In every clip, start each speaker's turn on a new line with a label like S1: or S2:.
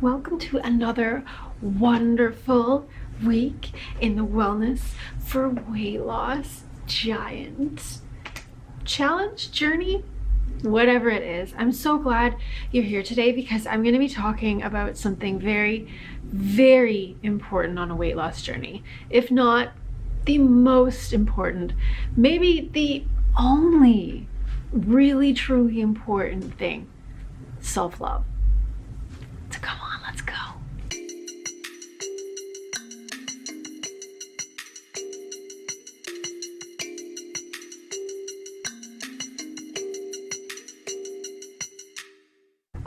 S1: Welcome to another wonderful week in the Wellness for Weight Loss Giant challenge journey, whatever it is. I'm so glad you're here today because I'm going to be talking about something very, very important on a weight loss journey. If not the most important, maybe the only really truly important thing: self-love. So come on, let's go.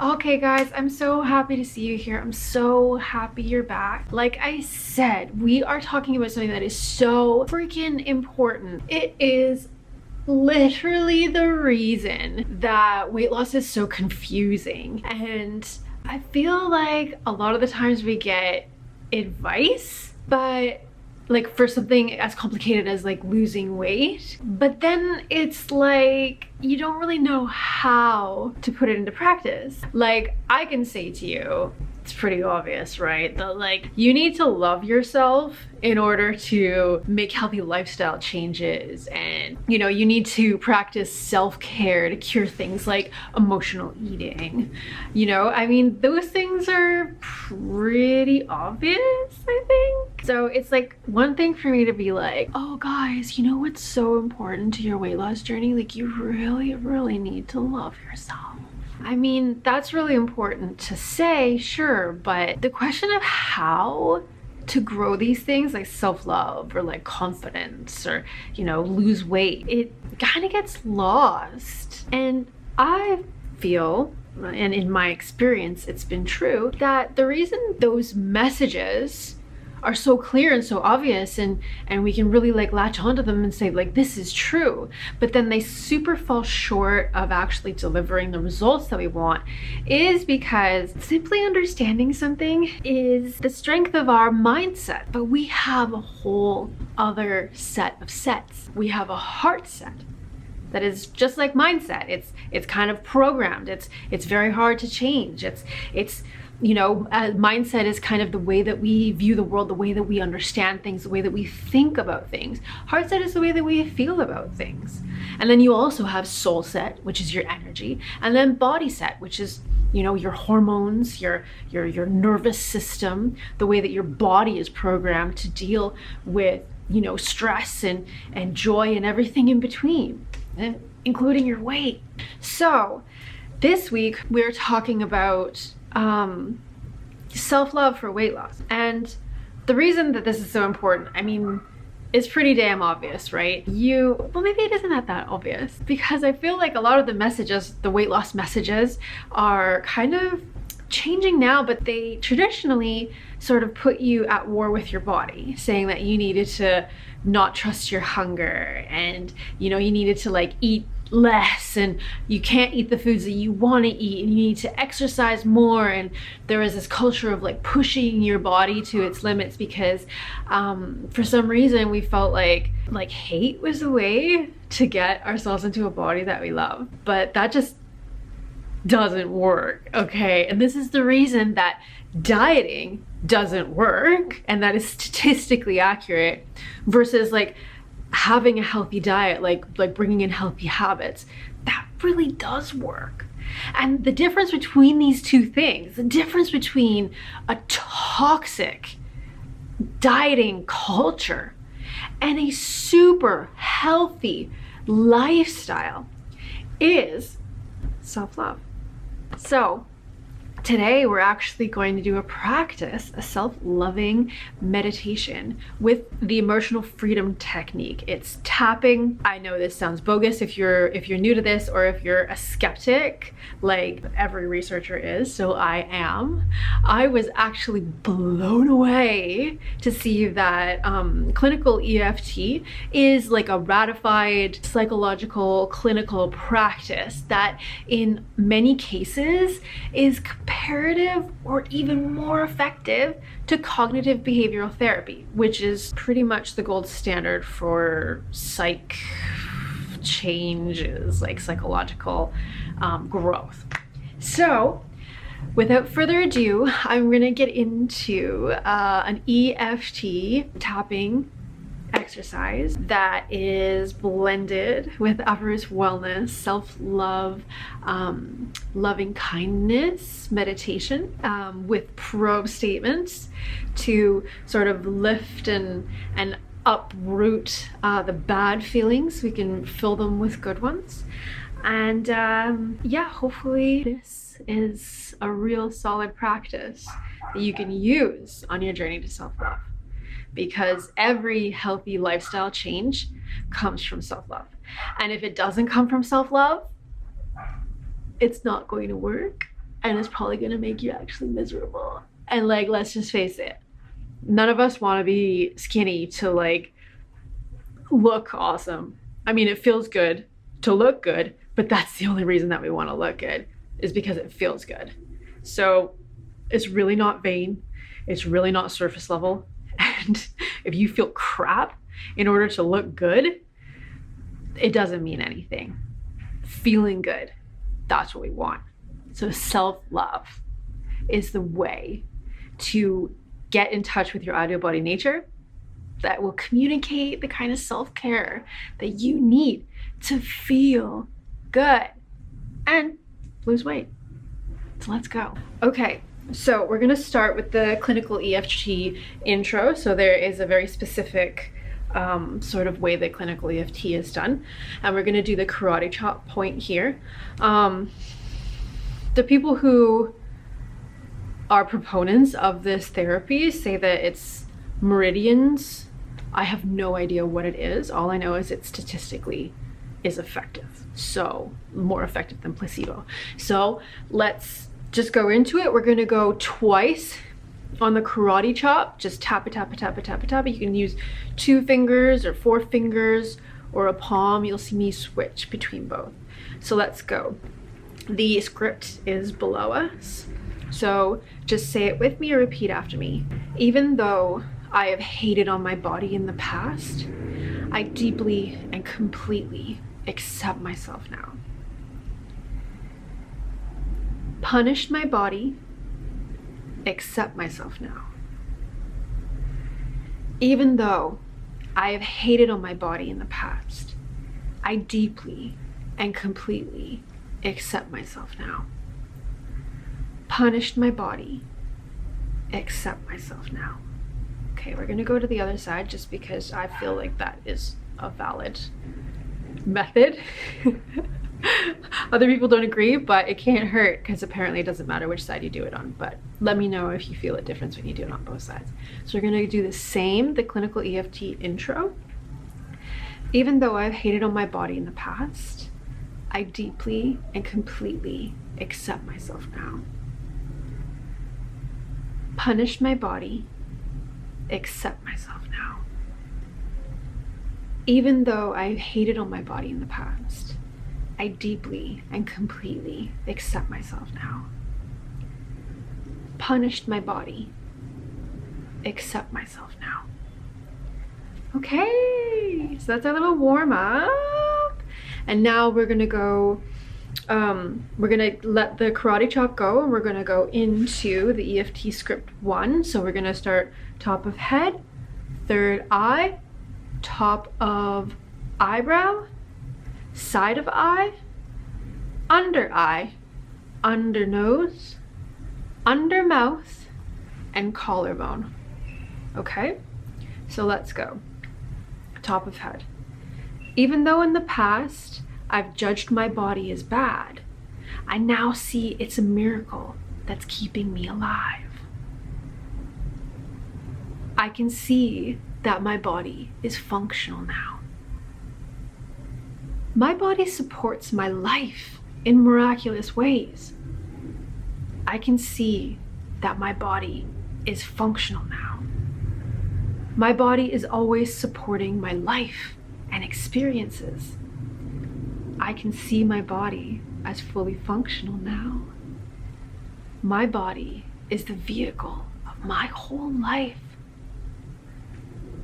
S1: Okay guys, I'm so happy to see you here. I'm so happy you're back. Like I said, we are talking about something that is so freaking important. It is literally the reason that weight loss is so confusing. And I feel like a lot of the times we get advice, but like for something as complicated as like losing weight, but then it's like you don't really know how to put it into practice. Like I can say to you, it's pretty obvious, right? That like you need to love yourself in order to make healthy lifestyle changes, and you know, you need to practice self-care to cure things like emotional eating. You know, I mean, those things are pretty obvious, I think. So it's like one thing for me to be like, oh guys, you know what's so important to your weight loss journey? Like you really need to love yourself. I mean, that's really important to say, sure, but the question of how to grow these things like self-love or like confidence or, you know, lose weight, it kind of gets lost. And I feel, and in my experience, it's been true, that the reason those messages are so clear and so obvious and we can really like latch onto them and say like this is true, but then they super fall short of actually delivering the results that we want, is because simply understanding something is the strength of our mindset, but we have a whole other set of sets. We have a heart set that is just like mindset. It's kind of programmed. It's very hard to change. It's you know, mindset is kind of the way that we view the world, the way that we understand things, the way that we think about things. Heart set is the way that we feel about things. And then you also have soul set, which is your energy, and then body set, which is, you know, your hormones, your nervous system, the way that your body is programmed to deal with, you know, stress and joy and everything in between, including your weight. So this week we're talking about self-love for weight loss. And the reason that this is so important, I mean, it's pretty damn obvious, right? Well, maybe it isn't that obvious, because I feel like a lot of the messages, the weight loss messages, are kind of changing now, but they traditionally sort of put you at war with your body, saying that you needed to not trust your hunger, and you know, you needed to like eat less, and you can't eat the foods that you want to eat, and you need to exercise more. And there is this culture of like pushing your body to its limits because for some reason we felt like hate was the way to get ourselves into a body that we love, but that just doesn't work, okay? And this is the reason that dieting doesn't work, and that is statistically accurate, versus like having a healthy diet, like bringing in healthy habits. That really does work. And the difference between these two things, the difference between a toxic dieting culture and a super healthy lifestyle, is self-love. So today we're actually going to do a practice, a self-loving meditation with the emotional freedom technique. It's tapping. I know this sounds bogus if you're new to this, or if you're a skeptic, like every researcher is, so I am. I was actually blown away to see that clinical EFT is like a ratified psychological clinical practice that in many cases is comparative or even more effective to cognitive behavioral therapy, which is pretty much the gold standard for psych changes, like psychological growth. So Without further ado, I'm gonna get into an EFT tapping exercise that is blended with Upper's wellness, self-love, loving kindness meditation, with probe statements to sort of lift and uproot the bad feelings. We can fill them with good ones. And yeah, hopefully this is a real solid practice that you can use on your journey to self-love, because every healthy lifestyle change comes from self-love. And if it doesn't come from self-love, it's not going to work, and it's probably going to make you actually miserable. And like, let's just face it, none of us want to be skinny to like look awesome. I mean, it feels good to look good, but that's the only reason that we want to look good, is because it feels good. So it's really not vain. It's really not surface level. And if you feel crap in order to look good, it doesn't mean anything. Feeling good, that's what we want. So self-love is the way to get in touch with your ideal body nature that will communicate the kind of self-care that you need to feel good and lose weight. So let's go. Okay, so we're gonna start with the clinical EFT intro. So there is a very specific sort of way that clinical EFT is done. And we're gonna do the karate chop point here. The people who are proponents of this therapy say that it's meridians. I have no idea what it is. All I know is it statistically is effective. So more effective than placebo. So let's just go into it. We're gonna go twice on the karate chop. Just tap it, tap it, tap it, tap it, tap it. You can use 2 fingers or 4 fingers or a palm. You'll see me switch between both. So let's go. The script is below us. So just say it with me or repeat after me. Even though I have hated on my body in the past, I deeply and completely accept myself now. Punished my body, accept myself now. Even though I have hated on my body in the past, I deeply and completely accept myself now. Punished my body, accept myself now. Okay, we're gonna go to the other side just because I feel like that is a valid method. Other people don't agree, but it can't hurt, because apparently it doesn't matter which side you do it on. But let me know if you feel a difference when you do it on both sides. So we're gonna do the same, the clinical EFT intro. Even though I've hated on my body in the past, I deeply and completely accept myself now. Punished my body, accept myself now. Even though I've hated on my body in the past, I deeply and completely accept myself now. Punished my body, accept myself now. Okay, so that's our little warm up. And now we're gonna go, we're gonna let the karate chop go, and we're gonna go into the EFT script 1. So we're gonna start top of head, third eye, top of eyebrow, side of eye, under nose, under mouth, and collarbone. Okay, so let's go. Top of head. Even though in the past I've judged my body as bad, I now see it's a miracle that's keeping me alive. I can see that my body is functional now. My body supports my life in miraculous ways. I can see that my body is functional now. My body is always supporting my life and experiences. I can see my body as fully functional now. My body is the vehicle of my whole life.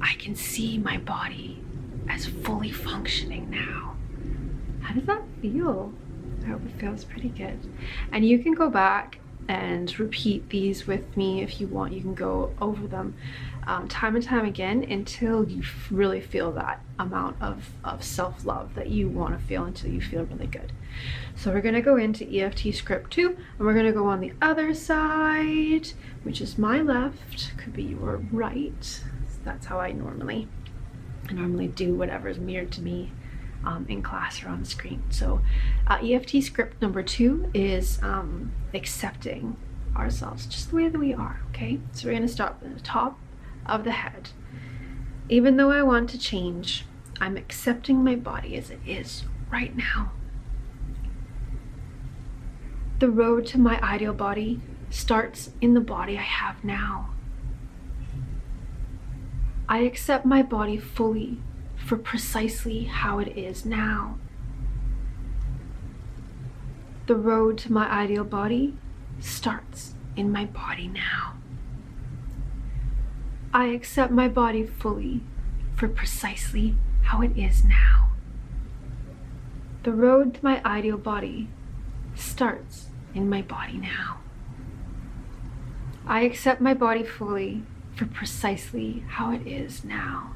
S1: I can see my body as fully functioning now. How does that feel? I hope it feels pretty good. And you can go back and repeat these with me if you want. You can go over them time and time again until you really feel that amount of self-love that you want to feel, until you feel really good. So we're going to go into EFT Script 2, and we're going to go on the other side, which is my left, could be your right. So that's how I normally do whatever is mirrored to me in class or on the screen. So EFT Script number 2 is accepting ourselves just the way that we are. Okay, so we're going to start at the top of the head. Even though I want to change, I'm accepting my body as it is right now. The road to my ideal body starts in the body I have now. I accept my body fully for precisely how it is now. The road to my ideal body starts in my body now. I accept my body fully for precisely how it is now. The road to my ideal body starts in my body now. I accept my body fully for precisely how it is now.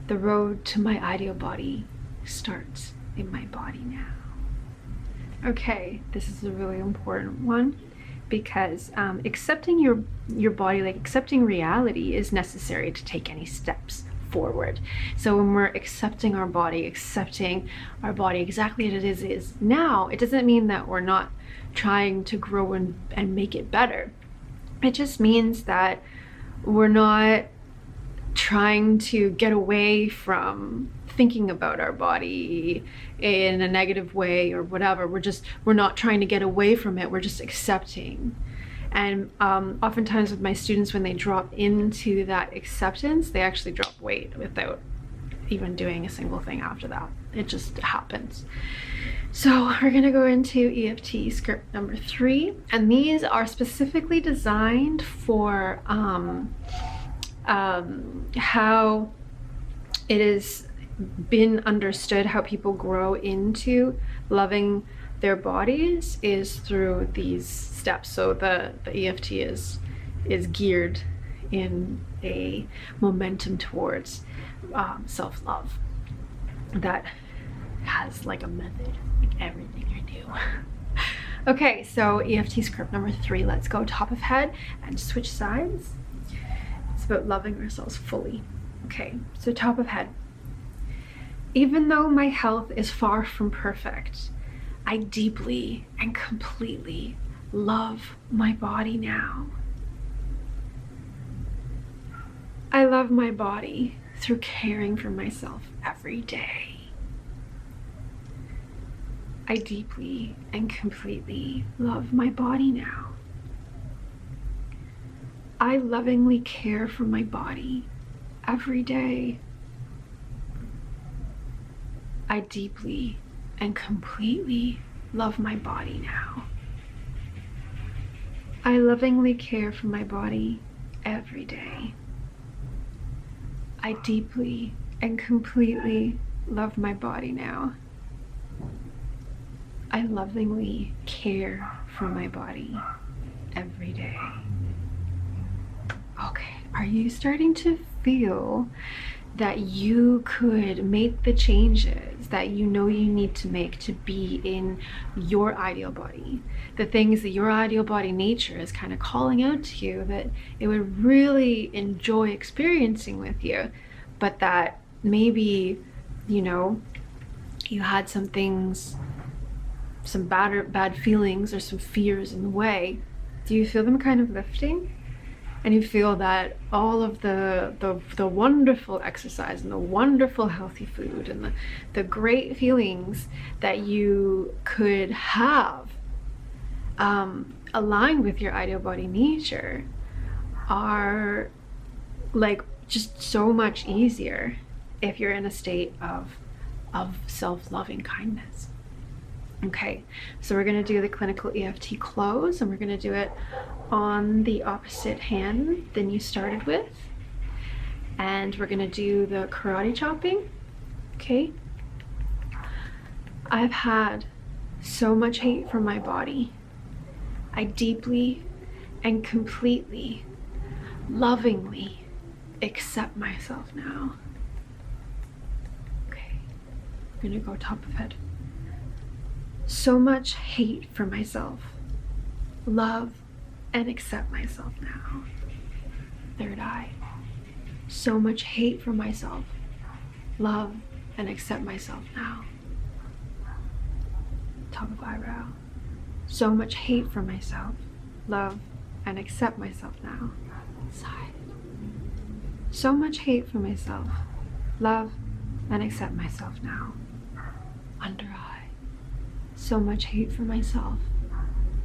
S1: The road to my ideal body starts in my body now. Okay, this is a really important one, because accepting your body, like accepting reality, is necessary to take any steps forward. So when we're accepting our body exactly as it is now, it doesn't mean that we're not trying to grow and make it better. It just means that we're not trying to get away from thinking about our body in a negative way or whatever. We're not trying to get away from it. We're just accepting. And oftentimes with my students, when they drop into that acceptance, they actually drop weight without even doing a single thing after that. It just happens. So we're gonna go into EFT Script number 3, and these are specifically designed for how it has been understood how people grow into loving their bodies is through these steps. So the EFT is geared in a momentum towards self-love that has like a method, like everything I do. Okay, so EFT Script number 3, let's go top of head and switch sides. It's about loving ourselves fully. Okay, so top of head. Even though my health is far from perfect, I deeply and completely love my body now. I love my body through caring for myself every day. I deeply and completely love my body now. I lovingly care for my body every day. I deeply and completely love my body now. I lovingly care for my body every day. I deeply and completely love my body now. I lovingly care for my body every day. Okay, are you starting to feel that you could make the changes that you know you need to make to be in your ideal body? The things that your ideal body nature is kind of calling out to you that it would really enjoy experiencing with you, but that maybe, you know, you had some things, some bad feelings or some fears in the way. Do you feel them kind of lifting? And you feel that all of the wonderful exercise and the wonderful healthy food and the great feelings that you could have aligned with your ideal body nature are like just so much easier if you're in a state of self-loving kindness. Okay, so we're gonna do the clinical EFT close, and we're gonna do it on the opposite hand than you started with. And we're gonna do the karate chopping, okay? I've had so much hate for my body I deeply and completely, lovingly accept myself now. Okay, I'm gonna go top of head. So much hate for myself. Love and accept myself now. Third eye. So much hate for myself. Love and accept myself now. Top of eyebrow. So much hate for myself. Love and accept myself now. Side. So much hate for myself. Love and accept myself now. Under eye. So much hate for myself.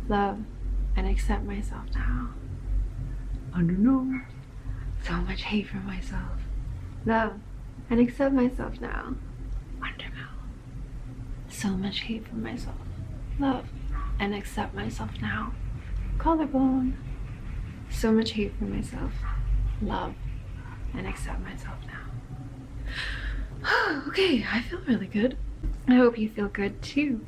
S1: Love and accept myself now. Under nose. So much hate for myself. Love and accept myself now. Under mouth. So much hate for myself. Love and accept myself now. Collarbone. So much hate for myself. Love and accept myself now. Okay, I feel really good. I hope you feel good too.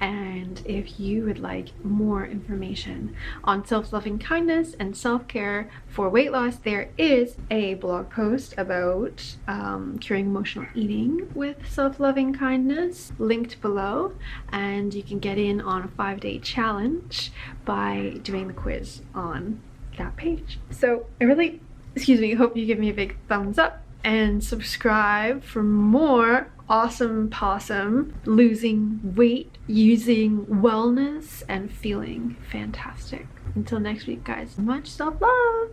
S1: And if you would like more information on self-loving kindness and self-care for weight loss, there is a blog post about curing emotional eating with self-loving kindness linked below, and you can get in on a 5-day challenge by doing the quiz on that page. So I really, hope you give me a big thumbs up and subscribe for more awesome possum losing weight using wellness and feeling fantastic. Until next week, guys, much self-love.